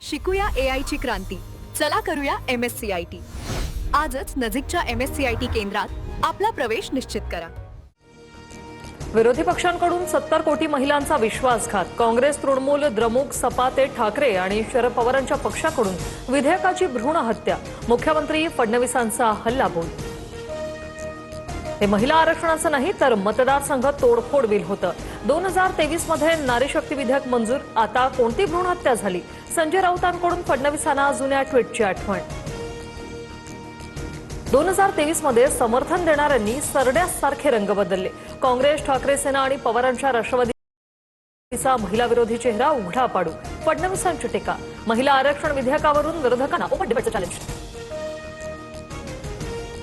शिकूया AI ची क्रांती. चला करूया MSCIT. आजच नजीकच्या MSCIT केंद्रात आपला प्रवेश निश्चित करा. विरोधी पक्षांकडून 70 कोटी महिलांचा विश्वासघात. काँग्रेस, तृणमूल, द्रमुक, सपा ते ठाकरे आणि शरद पवारांच्या पक्षाकडून विधेयकाची भ्रूण हत्या. मुख्यमंत्री फडणवीसांचा हल्लाबोल. हे महिला आरक्षणाचं नाही तर मतदारसंघ तोडफोड बिल होतं. 2023 मध्ये नारी शक्ती विधेयक मंजूर. आता कोणती भ्रूण हत्या झाली? संजय राऊतांकडून फडणवीसांना जुन्या ट्विटची आठवण. 2023 मध्ये समर्थन देणाऱ्यांनी सरड्यासारखे रंग बदलले. काँग्रेस, ठाकरे सेना आणि पवारांच्या राष्ट्रवादीचा महिला विरोधी चेहरा उघडा पाडू. फडणवीसांची टीका. महिला आरक्षण विधेयकावरून विरोधकांना ओपन डिबेटचं चॅलेंज.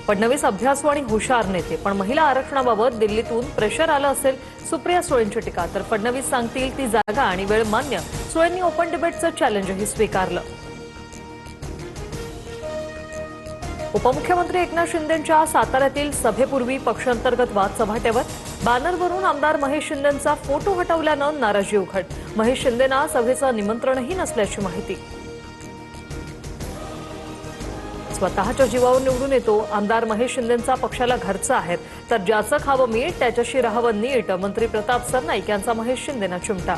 फडणवीस अभ्यासू आणि हुशार नेते, पण महिला आरक्षणाबाबत दिल्लीतून प्रेशर आलं असेल. सुप्रिया सुळेंची टीका. तर फडणवीस सांगतील ती जागा आणि वेळ मान्य. सुळेंनी ओपन डिबेटचं चॅलेंजही स्वीकारलं. उपमुख्यमंत्री एकनाथ शिंदेंच्या साताऱ्यातील सभेपूर्वी पक्षांतर्गत वाद चव्हाट्यावर. बॅनरवरून आमदार महेश शिंदेंचा फोटो हटवल्यानं नाराजी उघड. महेश शिंदेंना सभेचं निमंत्रणही नसल्याची माहिती. स्वतःच्या जीवावर निवडून येतो. आमदार महेश शिंदेंचा पक्षाला घरचा आहे, तर ज्याचं खावं मीठ त्याच्याशी राहावं नीट. मंत्री प्रताप सरनाईक यांचा महेश शिंदेंना चिमटा.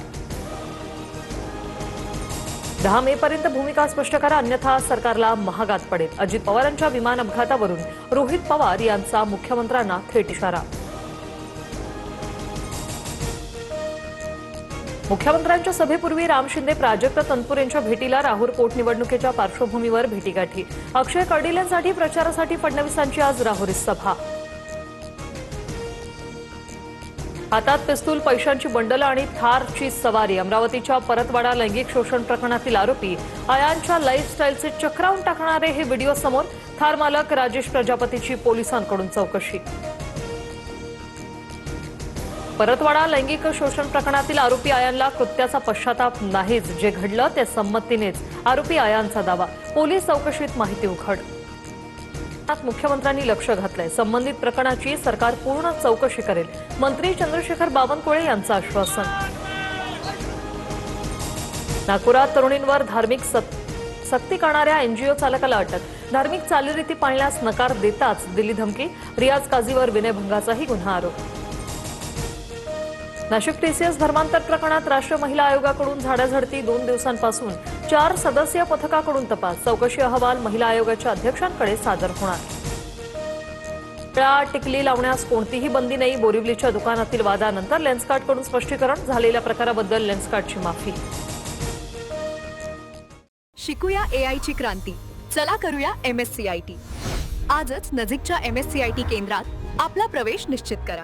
10 मे पर्यंत भूमिका स्पष्ट करा, अन्यथा सरकारला महागात पडेल. अजित पवारांच्या विमान अपघातावरून रोहित पवार यांचा मुख्यमंत्र्यांना थेट इशारा. मुख्यमंत्र्यांच्या सभेपूर्वी राम शिंदे, प्राजक्त तनपूर यांच्या भेटीला. राहुल पोटनिवडणुकीच्या पार्श्वभूमीवर भेटीगाठी. अक्षय कर्डिलेंसाठी प्रचारासाठी फडणवीसांची आज राहुरीत सभा. हातात पिस्तूल, पैशांची बंडलं आणि थारची सवारी. अमरावतीच्या परतवाडा लैंगिक शोषण प्रकरणातील आरोपी आयांच्या लाईफस्टाईलचे चक्रावून टाकणारे हे व्हिडिओ समोर. थार मालक राजेश प्रजापतीची पोलिसांकडून चौकशी. परतवाडा लैंगिक शोषण प्रकरणातील आरोपी आयांना कृत्याचा पश्चाताप नाहीच. जे घडलं ते संमतीनेच. आरोपी आयांचा दावा. पोलीस चौकशीत माहिती उघड. मुख्यमंत्र्यांनी लक्ष घातलंय. संबंधित प्रकरणाची सरकार पूर्ण चौकशी करेल. मंत्री चंद्रशेखर बावनकुळे यांचं आश्वासन. नागपुरात तरुणींवर धार्मिक सक्ती करणाऱ्या एनजीओ चालकाला अटक. धार्मिक चालीरीती पाळण्यास नकार देताच दिली धमकी. रियाज काझीवर विनयभंगाचाही गुन्हा आरोप. नाशिक टीसीएस धर्मांतर प्रकरणात राष्ट्रीय महिला आयोगाकडून झाडाझडती. 2 दिवसांपासून 4 सदस्यीय पथकाकडून तपास. चौकशी अहवाल महिला आयोगाच्या अध्यक्षांकडे सादर होणार. टिकली लावण्यास कोणतीही बंदी नाही. बोरिवलीच्या दुकानातील वादानंतर लेन्सकार्टकडून स्पष्टीकरण. झालेल्या प्रकाराबद्दल लेन्सकार्टची माफी. शिकूया AI ची क्रांती. चला करूया MSCIT. आजच नजीकच्या MSCIT केंद्रात आपला प्रवेश निश्चित करा.